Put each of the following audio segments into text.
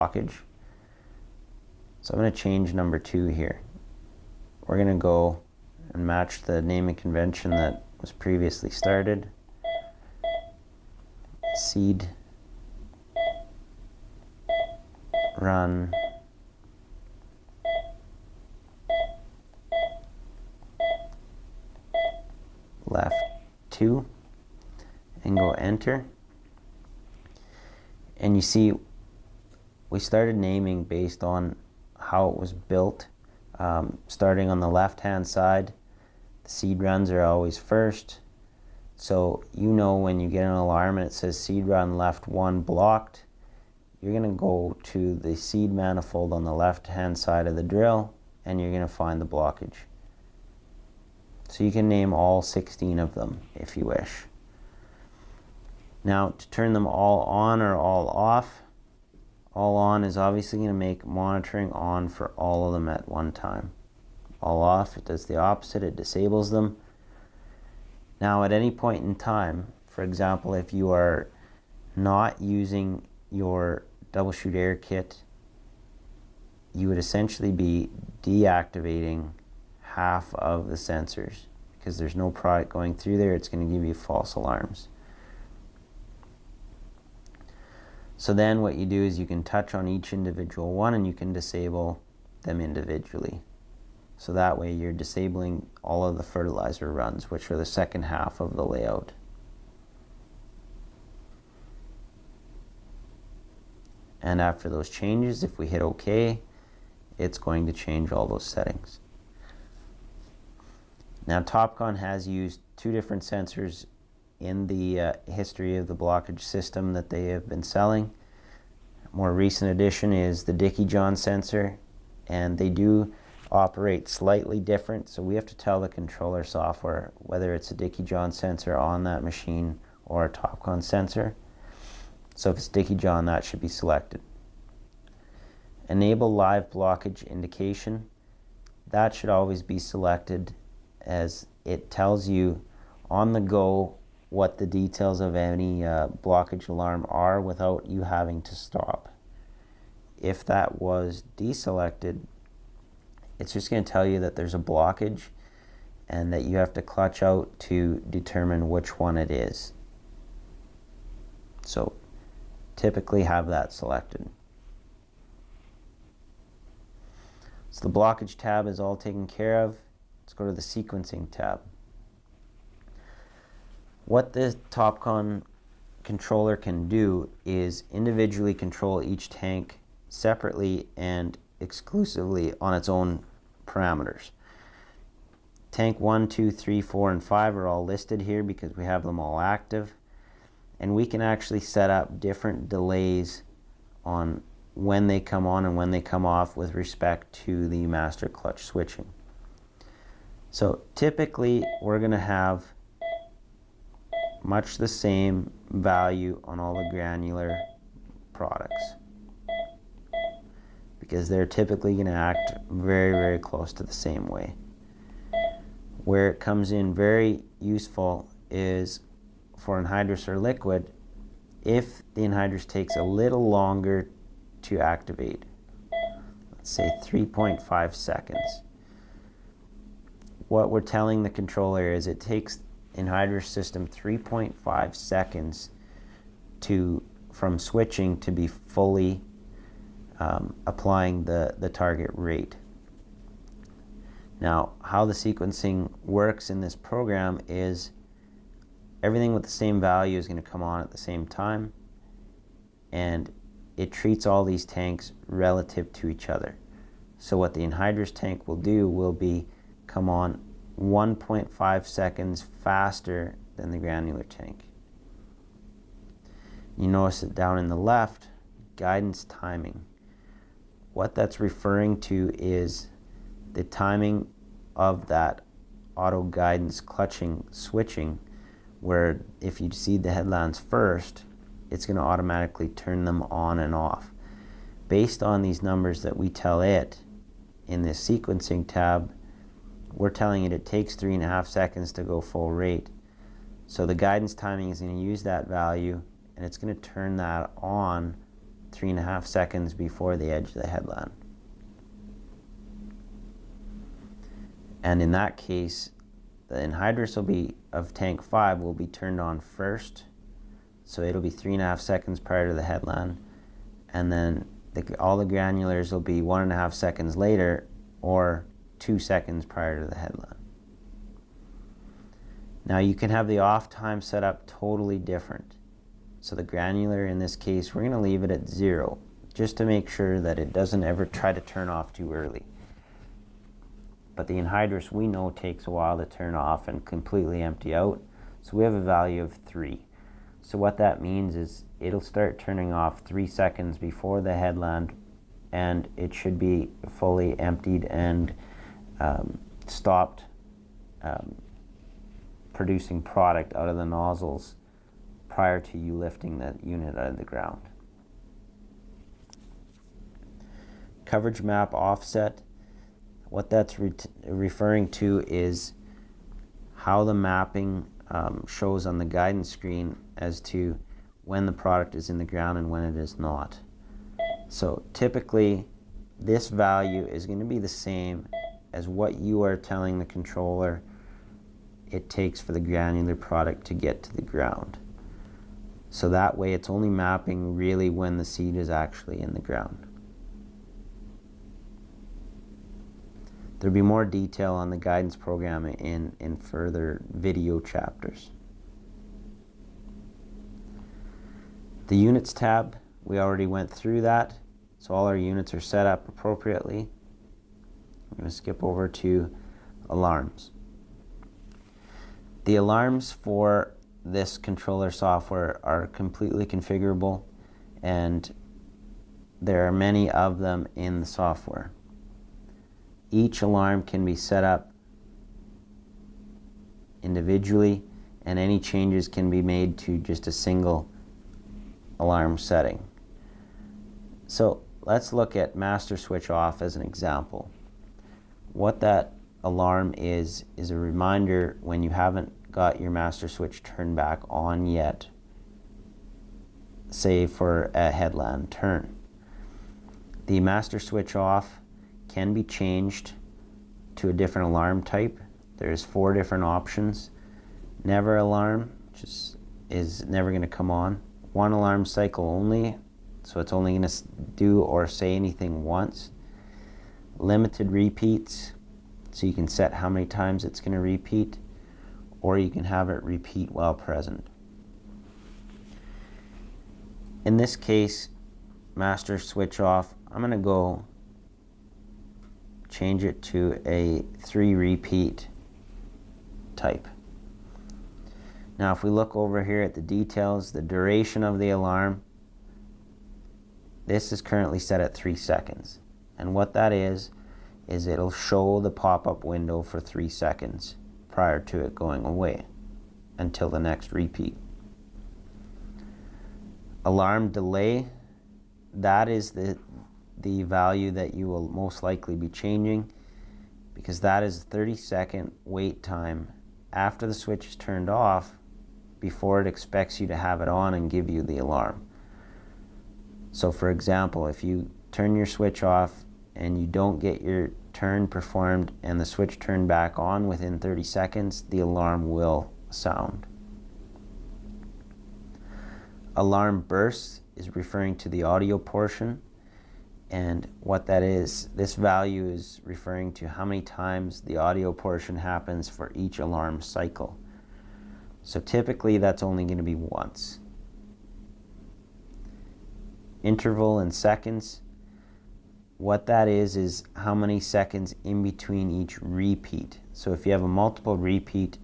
blockage. So I'm going to change number 2 here. We're going to go and match the naming convention that was previously started. Seed run left 2 and go enter. And you see we started naming based on how it was built. Starting on the left hand side, the seed runs are always first. So you know when you get an alarm and it says seed run left 1 blocked, you're going to go to the seed manifold on the left hand side of the drill and you're going to find the blockage. So you can name all 16 of them if you wish. Now to turn them all on or all off, all on is obviously going to make monitoring on for all of them at one time. All off, it does the opposite, it disables them. Now at any point in time, for example, if you are not using your double shoot air kit, you would essentially be deactivating half of the sensors because there's no product going through there. It's going to give you false alarms. So then what you do is you can touch on each individual one and you can disable them individually. So that way you're disabling all of the fertilizer runs, which are the second half of the layout. And after those changes, if we hit OK, it's going to change all those settings. Now Topcon has used 2 different sensors in the history of the blockage system that they have been selling. A more recent addition is the Dickie John sensor, and they do operate slightly different, so we have to tell the controller software whether it's a Dickie John sensor on that machine or a Topcon sensor. So if it's Dickie John, that should be selected. Enable live blockage indication, that should always be selected, as it tells you on the go what the details of any blockage alarm are without you having to stop. If that was deselected, it's just going to tell you that there's a blockage and that you have to clutch out to determine which one it is. So typically have that selected. So the blockage tab is all taken care of. Let's go to the sequencing tab. What the Topcon controller can do is individually control each tank separately and exclusively on its own parameters. Tank 1, 2, 3, 4, and 5 are all listed here because we have them all active, and we can actually set up different delays on when they come on and when they come off with respect to the master clutch switching. So typically we're going to have much the same value on all the granular products because they're typically going to act very, very close to the same way. Where it comes in very useful is for anhydrous or liquid if the anhydrous takes a little longer to activate. Let's say 3.5 seconds. What we're telling the controller is it takes anhydrous system 3.5 seconds from switching to be fully applying the target rate. Now, how the sequencing works in this program is everything with the same value is going to come on at the same time, and it treats all these tanks relative to each other. So what the anhydrous tank will do will be come on 1.5 seconds faster than the granular tank. You notice that down in the left, guidance timing. What that's referring to is the timing of that auto guidance clutching switching, where if you see the headlamps first, it's going to automatically turn them on and off. Based on these numbers that we tell it in this sequencing tab, we're telling it takes 3.5 seconds to go full rate. So the guidance timing is going to use that value and it's going to turn that on 3.5 seconds before the edge of the headland. And in that case, the anhydrous will be of tank 5 will be turned on first, so it'll be 3.5 seconds prior to the headland, and then all the granulars will be 1.5 seconds later, or 2 seconds prior to the headland. Now you can have the off time set up totally different. So the granular, in this case, we're going to leave it at 0, just to make sure that it doesn't ever try to turn off too early. But the anhydrous, we know, takes a while to turn off and completely empty out, so we have a value of 3. So what that means is it'll start turning off 3 seconds before the headland, and it should be fully emptied and stopped producing product out of the nozzles prior to you lifting the unit out of the ground. Coverage map offset, what that's referring to is how the mapping shows on the guidance screen as to when the product is in the ground and when it is not. So typically this value is going to be the same as what you are telling the controller it takes for the granular product to get to the ground. So that way it's only mapping really when the seed is actually in the ground. There'll be more detail on the guidance program in further video chapters. The units tab, we already went through that, so all our units are set up appropriately. I'm going to skip over to alarms. The alarms for this controller software are completely configurable, and there are many of them in the software. Each alarm can be set up individually, and any changes can be made to just a single alarm setting. So let's look at master switch off as an example. What that alarm is a reminder when you haven't got your master switch turned back on yet, say for a headland turn. The master switch off can be changed to a different alarm type. There's 4 different options. Never alarm, which is never going to come on. 1 alarm cycle only, so it's only going to do or say anything once. Limited repeats, so you can set how many times it's going to repeat, or you can have it repeat while present. In this case, master switch off, I'm going to go change it to a 3 repeat type. Now if we look over here at the details, the duration of the alarm, this is currently set at 3 seconds. And what that is it'll show the pop-up window for 3 seconds prior to it going away until the next repeat. Alarm delay, that is the value that you will most likely be changing, because that is a 30-second wait time after the switch is turned off before it expects you to have it on and give you the alarm. So for example, if you turn your switch off and you don't get your turn performed and the switch turned back on within 30 seconds, the alarm will sound. Alarm bursts is referring to the audio portion, and what that is, this value is referring to how many times the audio portion happens for each alarm cycle. So typically that's only going to be once. Interval in seconds, what that is how many seconds in between each repeat. So if you have a multiple repeat,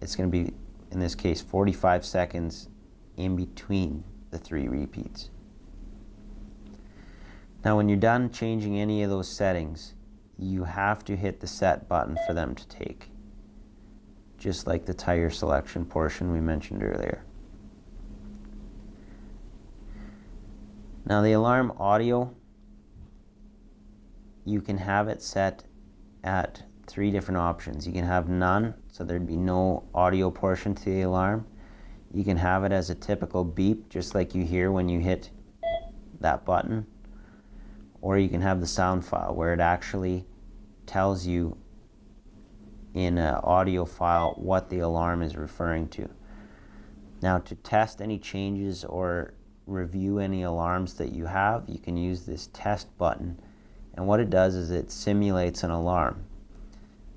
it's going to be, in this case, 45 seconds in between the 3 repeats. Now when you're done changing any of those settings, you have to hit the set button for them to take, just like the tire selection portion we mentioned earlier. Now the alarm audio, you can have it set at 3 different options. You can have none, so there'd be no audio portion to the alarm. You can have it as a typical beep, just like you hear when you hit that button, or you can have the sound file where it actually tells you in an audio file what the alarm is referring to. Now, to test any changes or review any alarms that you have, you can use this test button, and what it does is it simulates an alarm.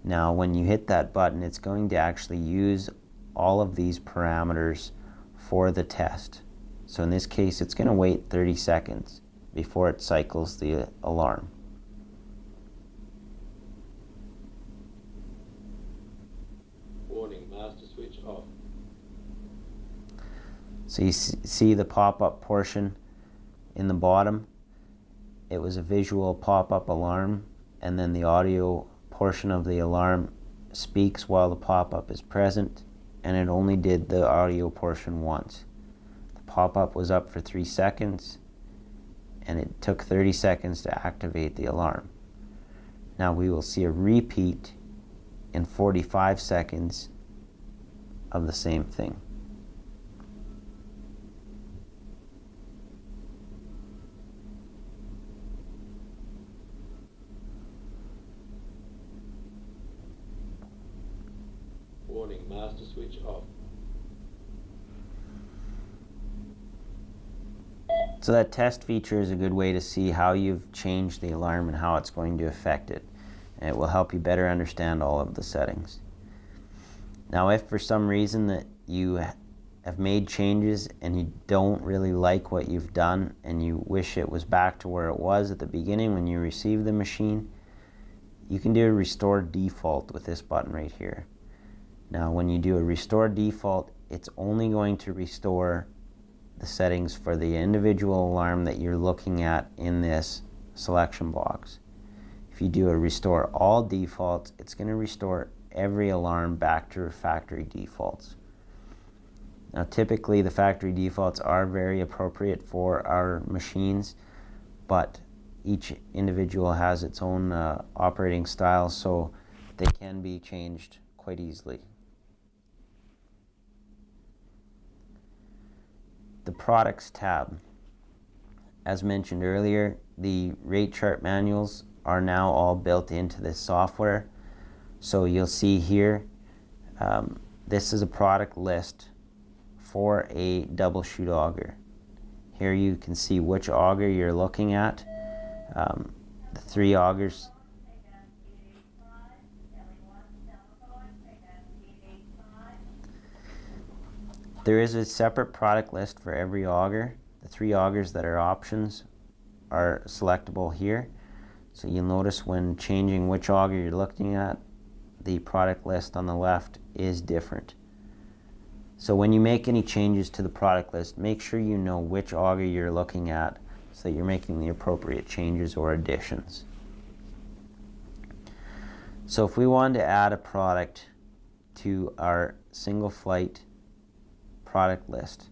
Now, when you hit that button, it's going to actually use all of these parameters for the test. So in this case, it's going to wait 30 seconds before it cycles the alarm. Warning, master switch off. So you see the pop-up portion in the bottom. It was a visual pop-up alarm, and then the audio portion of the alarm speaks while the pop-up is present, and it only did the audio portion once. The pop-up was up for 3 seconds, and it took 30 seconds to activate the alarm. Now we will see a repeat in 45 seconds of the same thing. Warning, master switch off. So that test feature is a good way to see how you've changed the alarm and how it's going to affect it. And it will help you better understand all of the settings. Now, if for some reason that you have made changes and you don't really like what you've done and you wish it was back to where it was at the beginning when you received the machine, you can do a restore default with this button right here. Now, when you do a restore default, it's only going to restore the settings for the individual alarm that you're looking at in this selection box. If you do a restore all defaults, it's going to restore every alarm back to factory defaults. Now, typically the factory defaults are very appropriate for our machines, but each individual has its own operating style, so they can be changed quite easily. The products tab. As mentioned earlier, the rate chart manuals are now all built into this software. So you'll see here, this is a product list for a double shoot auger. Here you can see which auger you're looking at. The 3 augers. There is a separate product list for every auger. The 3 augers that are options are selectable here. So you'll notice when changing which auger you're looking at, the product list on the left is different. So when you make any changes to the product list, make sure you know which auger you're looking at so that you're making the appropriate changes or additions. So if we wanted to add a product to our single flight product list,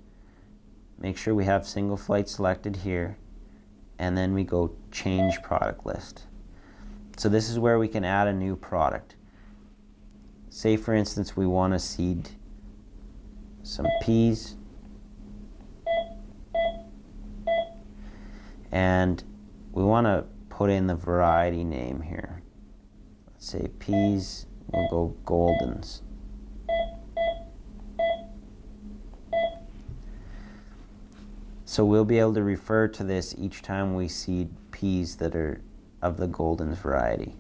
make sure we have single flight selected here, and then we go change product list. So this is where we can add a new product. Say for instance we want to seed some peas, and we want to put in the variety name here. Let's say peas, we'll go Goldens. So we'll be able to refer to this each time we seed peas that are of the Goldens variety.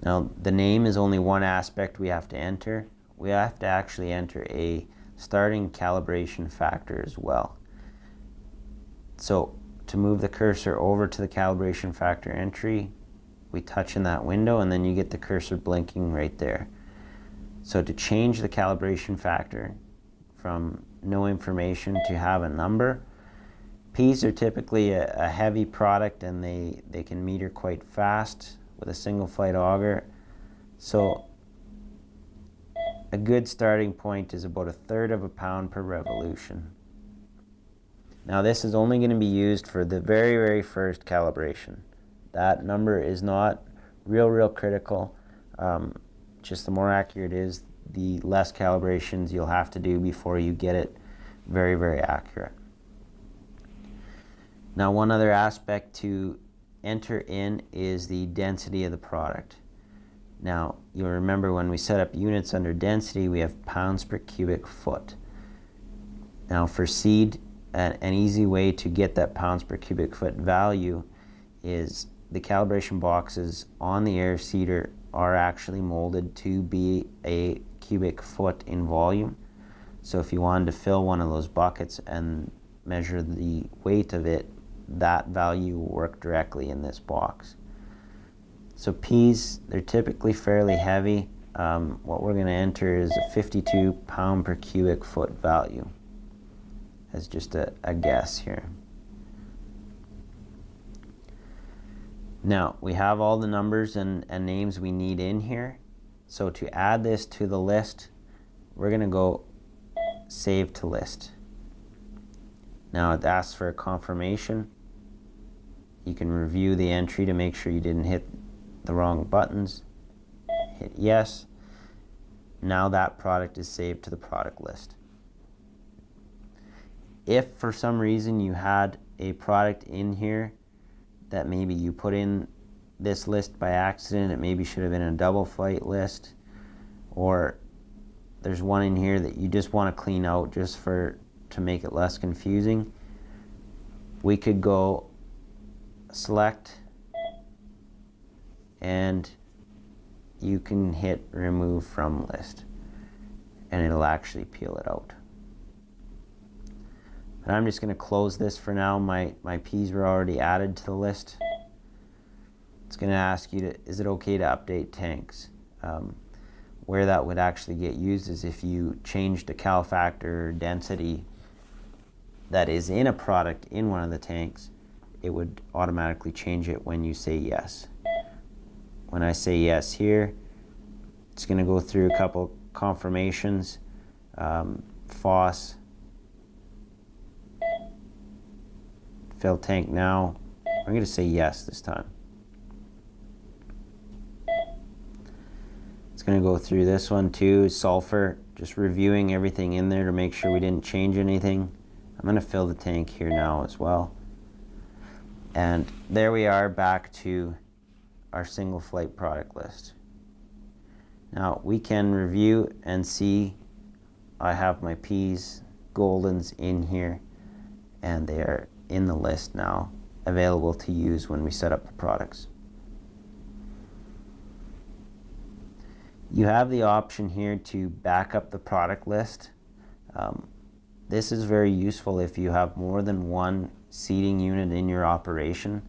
Now, the name is only one aspect we have to enter. We have to actually enter a starting calibration factor as well. So to move the cursor over to the calibration factor entry, we touch in that window and then you get the cursor blinking right there. So to change the calibration factor from no information to have a number, peas are typically a heavy product and they can meter quite fast with a single flight auger. So a good starting point is about 1/3 of a pound per revolution. Now this is only going to be used for the very, very first calibration. That number is not real critical. Just the more accurate it is, the less calibrations you'll have to do before you get it very, very accurate. Now, one other aspect to enter in is the density of the product. Now, you'll remember when we set up units under density, we have pounds per cubic foot. Now, for seed, an easy way to get that pounds per cubic foot value is the calibration boxes on the air seeder are actually molded to be a cubic foot in volume. So if you wanted to fill one of those buckets and measure the weight of it, that value will work directly in this box. So peas, they're typically fairly heavy. What we're going to enter is a 52 pound per cubic foot value as just a guess here. Now, we have all the numbers and names we need in here. So to add this to the list, we're going to go Save to List. Now it asks for a confirmation. You can review the entry to make sure you didn't hit the wrong buttons. Hit yes. Now that product is saved to the product list. If for some reason you had a product in here that maybe you put in this list by accident, it maybe should have been a double flight list, or there's one in here that you just want to clean out just to make it less confusing, we could go select and you can hit remove from list and it'll actually peel it out. But I'm just going to close this for now. My peas were already added to the list. It's going to ask you is it okay to update tanks? Where that would actually get used is if you change the cal factor density that is in a product in one of the tanks, it would automatically change it when you say yes. When I say yes here, it's going to go through a couple confirmations. FOSS, fill tank now. I'm going to say yes this time. It's going to go through this one too, sulfur, just reviewing everything in there to make sure we didn't change anything. I'm going to fill the tank here now as well. And there we are, back to our single flight product list. Now we can review and see I have my peas, goldens in here, and they are in the list now, available to use when we set up the products. You have the option here to back up the product list. This is very useful if you have more than one seeding unit in your operation.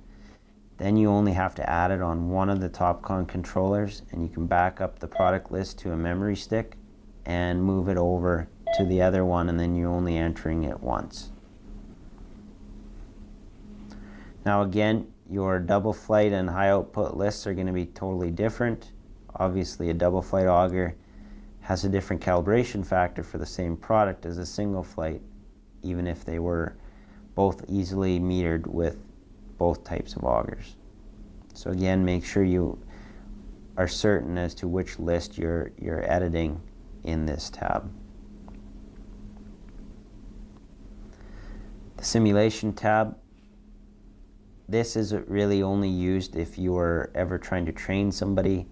Then you only have to add it on one of the Topcon controllers, and you can back up the product list to a memory stick and move it over to the other one, and then you're only entering it once. Now again, your double flight and high output lists are going to be totally different. Obviously a double flight auger has a different calibration factor for the same product as a single flight, even if they were both easily metered with both types of augers. So again, make sure you are certain as to which list you're editing in this tab. The simulation tab, this is really only used if you are ever trying to train somebody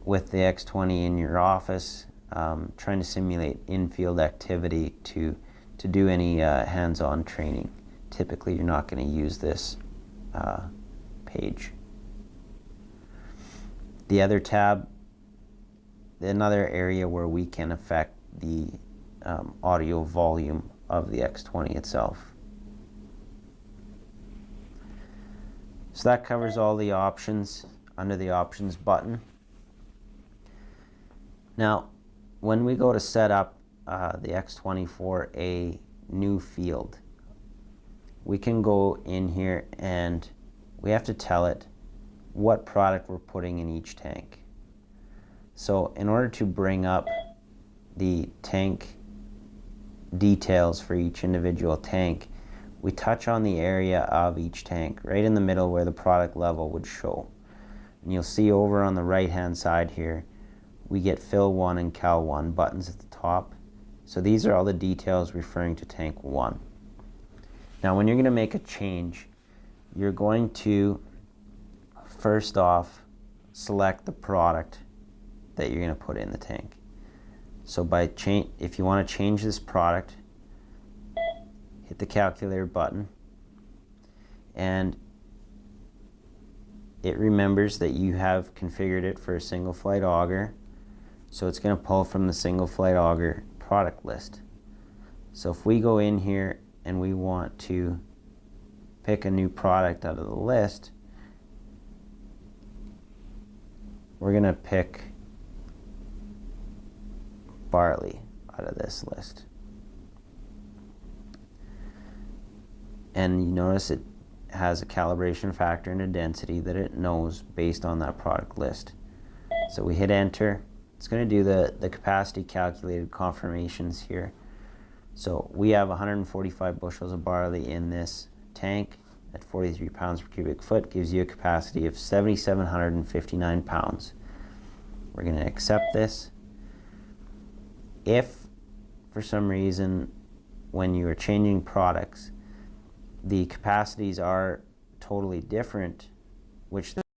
with the X20 in your office, trying to simulate in-field activity to do any hands-on training. Typically you're not going to use this page. The other tab, another area where we can affect the audio volume of the X20 itself. So that covers all the options under the options button. Now, when we go to set up the X20 for a new field, we can go in here and we have to tell it what product we're putting in each tank. So in order to bring up the tank details for each individual tank, we touch on the area of each tank, right in the middle where the product level would show. And you'll see over on the right hand side here, we get Fill 1 and Cal 1 buttons at the top. So these are all the details referring to tank 1. Now, when you're going to make a change, you're going to first off select the product that you're going to put in the tank. So if you want to change this product, hit the calculator button, and it remembers that you have configured it for a single flight auger, so it's going to pull from the single flight auger product list. So if we go in here and we want to pick a new product out of the list, we're going to pick barley out of this list. And you notice it has a calibration factor and a density that it knows based on that product list. So we hit enter. It's going to do the capacity calculated confirmations here. So we have 145 bushels of barley in this tank at 43 pounds per cubic foot, gives you a capacity of 7,759 pounds. We're going to accept this. If for some reason when you are changing products the capacities are totally different, which